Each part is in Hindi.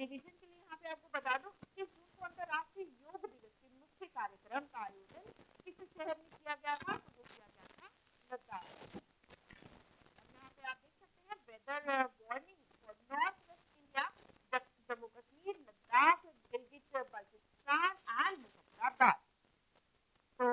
रिवीजन के लिए यहाँ पे आपको बता दूं 21 जून को अंतर्राष्ट्रीय योग दिवस के मुख्य कार्यक्रम का आयोजन किस शहर में किया गया था? तो वो किया गया था लद्दाख। यहाँ पे आप देख सकते हैं weather warning for north west India, Jammu Kashmir, Ladakh, Gilgit Baltistan and Muzaffarabad. तो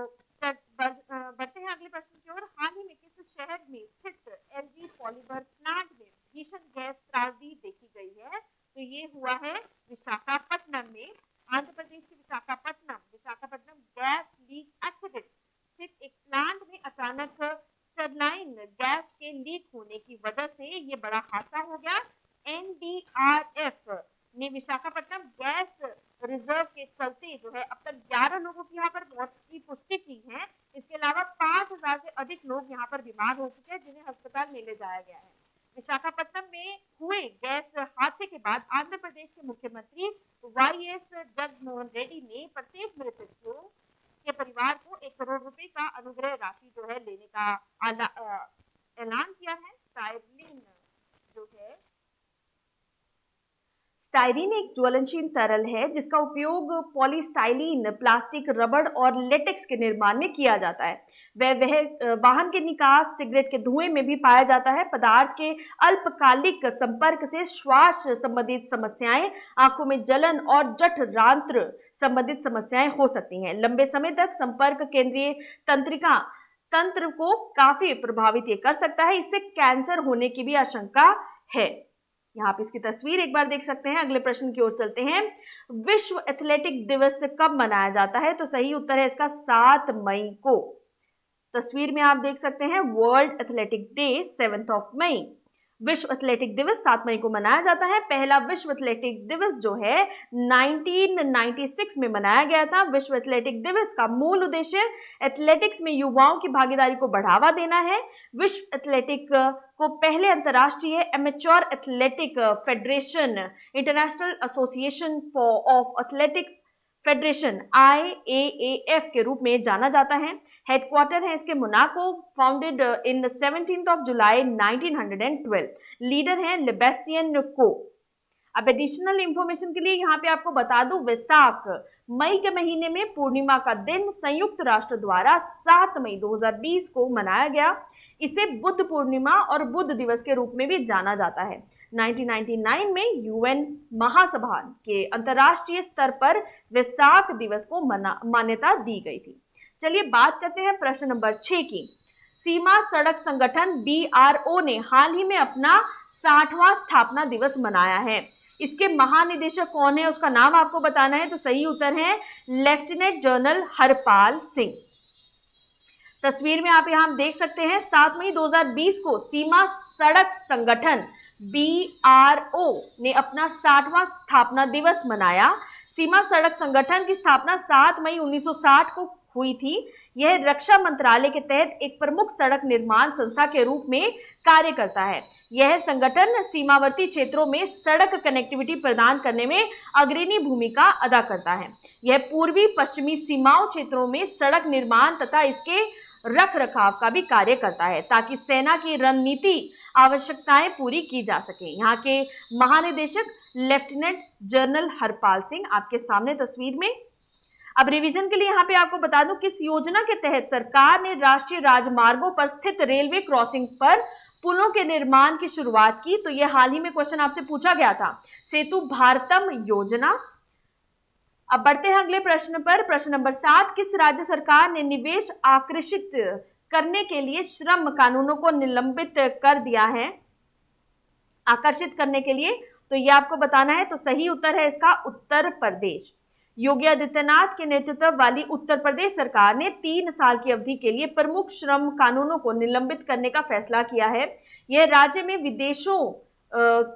बढ़ते हैं अगले प्रश्न की ओर। हाल ही में किस शहर में स्थित एलजी पॉलीमर प्लांट में भीषण गैस त्रासदी देखी गई है? तो ये हुआ है विशाखापट्टनम में। आंध्र प्रदेश के विशाखापट्टनम गैस लीक एक्सीडेंट स्थित एक प्लांट में अचानक स्टरलाइन गैस के लीक होने की वजह से ये बड़ा हादसा हो गया। एनडीआरएफ ने विशाखापट्टनम गैस रिजर्व के चलते जो है अब तक 11 लोगों की यहाँ पर मौत की पुष्टि की है। इसके अलावा 5000 से अधिक लोग यहाँ पर बीमार हो चुके हैं जिन्हें अस्पताल में ले जाया गया है। विशाखापट्टनम में हुए गैस हादसे के बाद आंध्र प्रदेश के मुख्यमंत्री वाईएस जगनमोहन रेड्डी ने प्रत्येक मृतकों के परिवार को 1 करोड़ रुपए का अनुग्रह राशि जो है लेने का ऐलान किया है। स्टाइरीन एक ज्वलनशील तरल है जिसका उपयोग पॉलीस्टाइलीन, प्लास्टिक, रबड़ और लेटेक्स के निर्माण में किया जाता है। वह वाहन के निकास, सिगरेट के धुएं में भी पाया जाता है। पदार्थ के अल्पकालिक संपर्क से श्वास संबंधित समस्याएं, आंखों में जलन और जठरांत्र संबंधित समस्याएं हो सकती हैं। लंबे समय तक संपर्क केंद्रीय तंत्रिका तंत्र को काफी प्रभावित कर सकता है। इससे कैंसर होने की भी आशंका है। यहाँ पे इसकी तस्वीर एक बार देख सकते हैं। अगले प्रश्न की ओर चलते हैं। विश्व एथलेटिक दिवस कब मनाया जाता है? तो सही उत्तर है इसका 7 मई को। तस्वीर में आप देख सकते हैं वर्ल्ड एथलेटिक डे 7 मई। विश्व एथलेटिक दिवस 7 मई को मनाया जाता है। पहला विश्व एथलेटिक दिवस जो है 1996 में मनाया गया था। विश्व एथलेटिक दिवस का मूल उद्देश्य एथलेटिक्स में युवाओं की भागीदारी को बढ़ावा देना है। विश्व एथलेटिक को पहले अंतर्राष्ट्रीय amateur athletic federation, international association of athletic federation IAAF के रूप में जाना जाता है। हेडक्वार्टर है इसके Monaco. Founded in 17 July 1912। Leader है लेबेस्टियन को। अब एडिशनल इंफॉर्मेशन के लिए यहाँ पे आपको बता दूं, वैसाख मई के महीने में पूर्णिमा का दिन संयुक्त राष्ट्र द्वारा 7 मई 2020 को मनाया गया। इसे बुद्ध पूर्णिमा और बुद्ध दिवस के रूप में भी जाना जाता है। 1999 में यूएन महासभा के अंतर्राष्ट्रीय स्तर पर वैसाख दिवस को मान्यता दी गई थी। चलिए बात करते हैं प्रश्न नंबर 6 की। सीमा सड़क संगठन BRO ने हाल ही में अपना 60वां स्थापना दिवस मनाया है। इसके महानिदेशक कौन है, उसका नाम आपको बताना है। तो सही उत्तर है लेफ्टिनेंट जनरल हरपाल सिंह। तस्वीर में आप यहां देख सकते हैं 7 मई 2020 को सीमा सड़क संगठन BRO ने अपना 60वां स्थापना दिवस मनाया। सीमा सड़क संगठन की स्थापना 7 मई 1960 को हुई थी। यह रक्षा मंत्रालय के तहत एक प्रमुख सड़क निर्माण संस्था के रूप में कार्य करता है। यह संगठन सीमावर्ती क्षेत्रों में सड़क कनेक्टिविटी प्रदान करने में अग्रणी भूमिका अदा करता है। यह पूर्वी पश्चिमी सीमाओं क्षेत्रों में सड़क निर्माण तथा इसके रख रखाव का भी कार्य करता है ताकि सेना की रणनीति आवश्यकताएं पूरी की जा सके। यहाँ के महानिदेशक लेफ्टिनेंट जनरल हरपाल सिंह आपके सामने तस्वीर में। अब रिवीजन के लिए यहाँ पे आपको बता दूं किस योजना के तहत सरकार ने राष्ट्रीय राजमार्गों पर स्थित रेलवे क्रॉसिंग पर पुलों के निर्माण की शुरुआत की। तो यह हाल ही में क्वेश्चन आपसे पूछा गया था, सेतु भारतम योजना। अब बढ़ते हैं अगले प्रश्न पर। प्रश्न नंबर 7, किस राज्य सरकार ने निवेश आकर्षित करने के लिए श्रम कानूनों को निलंबित कर दिया है? आकर्षित करने के लिए, तो यह आपको बताना है। तो सही उत्तर है इसका उत्तर प्रदेश। योगी आदित्यनाथ के नेतृत्व वाली उत्तर प्रदेश सरकार ने 3 साल की अवधि के लिए प्रमुख श्रम कानूनों को निलंबित करने का फैसला किया है। यह राज्य में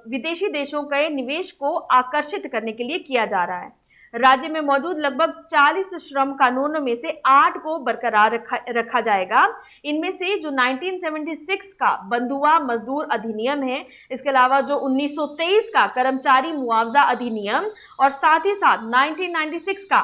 विदेशी देशों के निवेश को आकर्षित करने के लिए किया जा रहा है। राज्य में मौजूद लगभग 40 श्रम कानूनों में से 8 को बरकरार रखा जाएगा। इनमें से जो 1976 का बंधुआ मजदूर अधिनियम है, इसके अलावा जो 1923 का कर्मचारी मुआवजा अधिनियम और साथ ही साथ 1996 का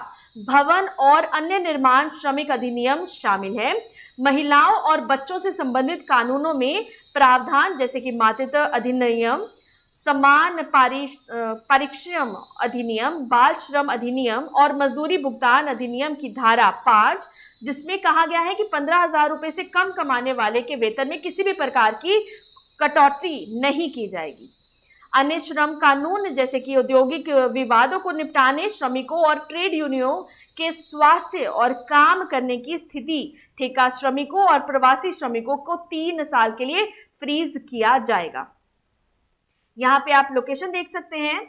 भवन और अन्य निर्माण श्रमिक अधिनियम शामिल है। महिलाओं और बच्चों से संबंधित कानूनों में प्रावधान जैसे कि मातृत्व अधिनियम, समान पारिश्रम अधिनियम, बाल श्रम अधिनियम और मजदूरी भुगतान अधिनियम की धारा 5, जिसमें कहा गया है कि 15,000 रुपए से कम कमाने वाले के वेतन में किसी भी प्रकार की कटौती नहीं की जाएगी। अन्य श्रम कानून जैसे कि औद्योगिक विवादों को निपटाने, श्रमिकों और ट्रेड यूनियनों के स्वास्थ्य और काम करने की स्थिति, ठेका श्रमिकों और प्रवासी श्रमिकों को 3 साल के लिए फ्रीज किया जाएगा। यहाँ पे आप लोकेशन देख सकते हैं,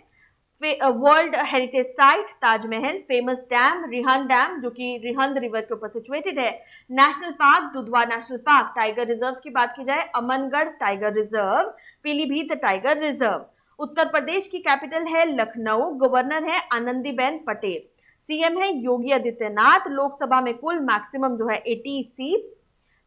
world heritage site Taj Mahal, famous dam Rihand dam जो कि रिहंद रिवर के ऊपर सिचुएटेड है, national park Dudhwa national park, tiger reserve की बात की जाए Amangarh tiger reserve, Pilibhit tiger reserve. Uttar Pradesh की कैपिटल है लखनऊ, गवर्नर है आनंदीबेन पटेल, सीएम है योगी आदित्यनाथ, लोकसभा में कुल मैक्सिमम जो है 80 सीट्स।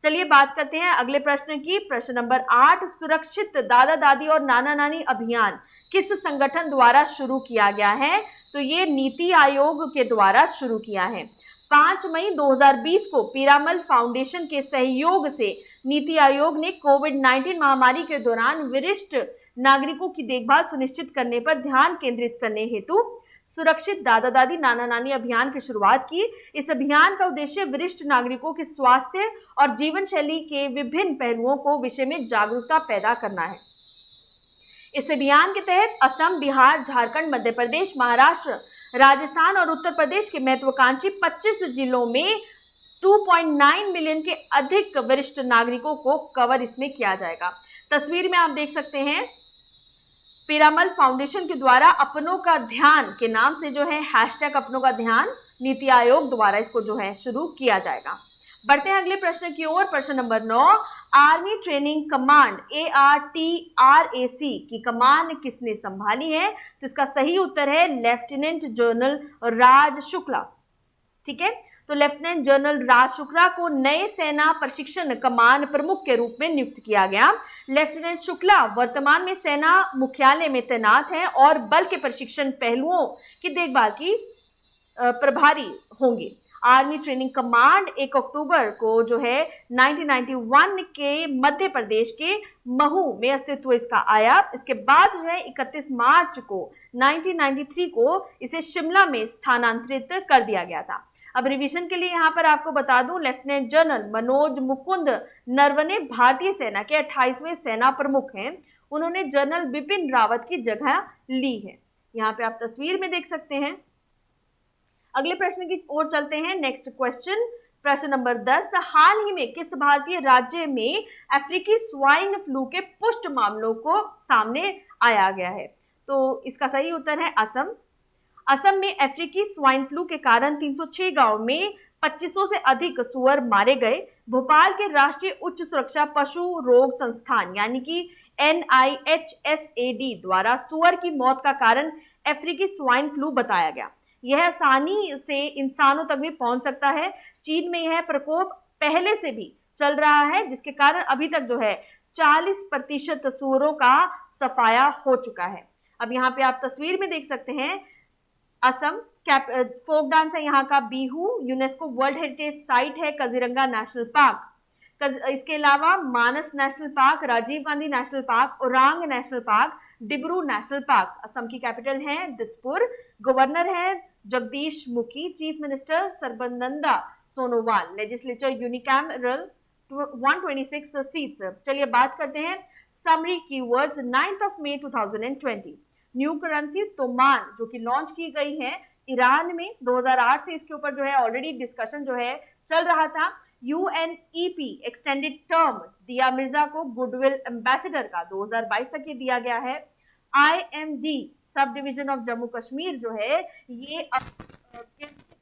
चलिए बात करते हैं अगले प्रश्न की। प्रश्न नंबर 8, सुरक्षित दादा दादी और नाना नानी अभियान किस संगठन द्वारा शुरू किया गया है? तो ये नीति आयोग के द्वारा शुरू किया है। 5 मई 2020 को पीरामल फाउंडेशन के सहयोग से नीति आयोग ने कोविड-19 महामारी के दौरान वरिष्ठ नागरिकों की देखभाल सुनिश्चित करने पर ध्यान केंद्रित करने हेतु सुरक्षित दादा दादी नाना नानी अभियान की शुरुआत की। इस अभियान का उद्देश्य वरिष्ठ नागरिकों के स्वास्थ्य और जीवन शैली के विभिन्न पहलुओं को विषय में जागरूकता पैदा करना है। इस अभियान के तहत असम, बिहार, झारखंड, मध्य प्रदेश, महाराष्ट्र, राजस्थान और उत्तर प्रदेश के महत्वाकांक्षी 25 जिलों में 2.9 मिलियन के अधिक वरिष्ठ नागरिकों को कवर इसमें किया जाएगा। तस्वीर में आप देख सकते हैं पीरामल फाउंडेशन के द्वारा अपनों का ध्यान के नाम से जो है हैशटैग अपनों का ध्यान नीति आयोग द्वारा इसको जो है शुरू किया जाएगा। बढ़ते हैं अगले प्रश्न की ओर। प्रश्न number 9, army training command ARTRAC की कमान किसने संभाली है? तो इसका सही उत्तर है लेफ्टिनेंट जनरल राज शुक्ला। ठीक है, तो लेफ्टिनेंट जनरल राज शुक्ला को नए सेना प्रशिक्षण कमान प्रमुख के रूप में नियुक्त किया गया। लेफ्टिनेंट शुक्ला वर्तमान में सेना मुख्यालय में तैनात हैं और बल के प्रशिक्षण पहलुओं की देखभाल की प्रभारी होंगे। आर्मी ट्रेनिंग कमांड 1 अक्टूबर को जो है 1991 के मध्य प्रदेश के महू में अस्तित्व इसका आया। इसके बाद जो है 31 मार्च को 1993 को इसे शिमला में स्थानांतरित कर दिया गया था। अब रिवीजन के लिए यहाँ पर आपको बता दूं, लेफ्टिनेंट जनरल मनोज मुकुंद नरवणे भारतीय सेना के 28वें सेना प्रमुख हैं। उन्होंने जनरल बिपिन रावत की जगह ली है। यहाँ पे आप तस्वीर में देख सकते हैं। अगले प्रश्न की ओर चलते हैं। नेक्स्ट क्वेश्चन, प्रश्न नंबर 10, हाल ही में किस भारतीय राज्य में अफ्रीकी स्वाइन फ्लू के पुष्ट मामलों को सामने आया गया है? तो इसका सही उत्तर है असम। असम में अफ्रीकी स्वाइन फ्लू के कारण 306 गांव में 2500 से अधिक सुअर मारे गए। भोपाल के राष्ट्रीय उच्च सुरक्षा पशु रोग संस्थान यानी कि NIHSAD द्वारा सुअर की मौत का कारण अफ्रीकी स्वाइन फ्लू बताया गया। यह आसानी से इंसानों तक भी पहुंच सकता है। चीन में यह प्रकोप पहले से भी चल रहा है, जिसके कारण अभी तक जो है 40% सुअरों का सफाया हो चुका है। अब यहाँ पे आप तस्वीर में देख सकते हैं असम फोक डांस है यहाँ का Bihu, UNESCO world heritage site है काजीरंगा नेशनल पार्क। इसके अलावा Manas national park, Rajiv Gandhi national park, Orang national park, Dibru national park. Assam की कैपिटल है दिसपुर, गवर्नर है Jagdish Mukhi, chief minister Sarbananda Sonowal, legislature unicameral 126 seats. चलिए बात करते हैं समरी कीवर्ड्स। 9 मई 2020 न्यू करेंसी तोमान जो कि लॉन्च की गई है ईरान में। 2008 से इसके ऊपर जो है ऑलरेडी डिस्कशन जो है चल रहा था। UNEP एक्सटेंडेड टर्म दिया मिर्जा को गुडविल एम्बेसडर का 2022 तक ये दिया गया है। IMD sub division of Jammu Kashmir जो है ये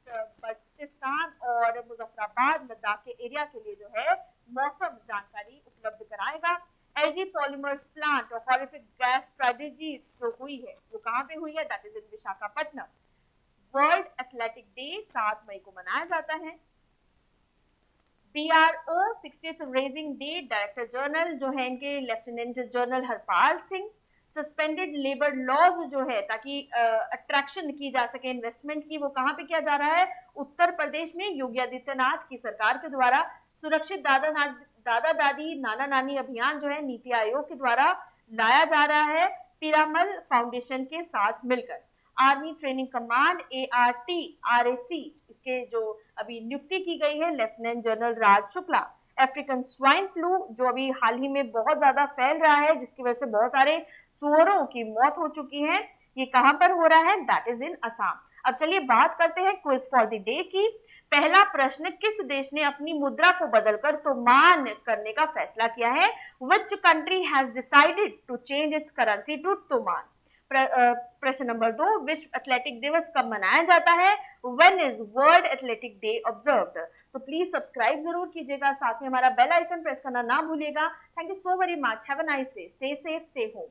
बल्टिस्तान और मुजफ्फराबाद लद्दाख के एरिया के लिए जो है मौसम जानकारी उपलब्ध कराएगा। LG पॉलीमर्स प्लांट और हॉरिफिक गैस स्ट्रेटेजी जो हुई है वो कहाँ पे हुई है? That is in Visakhapatnam. World athletic day 7 मई को मनाया जाता है। BRO 60th raising day director general जो है इनके lieutenant general Harpal Singh. Suspended labour laws जो है ताकि अट्रैक्शन की जा सके इन्वेस्टमेंट की, वो कहाँ पे किया जा रहा है? उत्तर प्रदेश में योगी आदित्यनाथ की सरकार के द्वारा। सुरक्षित दादा दादी नाना नानी अभियान जो है नीति आयोग के द्वारा लाया जा रहा है। पीरामल फाउंडेशन के साथ मिलकर। आर्मी ट्रेनिंग कमांड ART-RAC इसके जो अभी नियुक्ति की गई है लेफ्टिनेंट जनरल राज शुक्ला। अफ्रीकन स्वाइन फ्लू जो अभी हाल ही में बहुत ज्यादा फैल रहा है, जिसकी वजह से बहुत सारे सुअरों की मौत हो चुकी है, ये कहां पर हो रहा है? दैट इज इन असम। अब चलिए बात करते हैं क्विज फॉर द डे की। पहला प्रश्न, किस देश ने अपनी मुद्रा को बदलकर तोमान करने का फैसला किया है? Which country has decided to change its currency to Toman? प्रश्न नंबर 2, विश्व एथलेटिक दिवस कब मनाया जाता है? When is world athletic day observed? तो प्लीज सब्सक्राइब जरूर कीजिएगा, साथ में हमारा बेल आइकन प्रेस करना ना भूलिएगा। Thank you so very much, have a nice day, stay safe, stay home.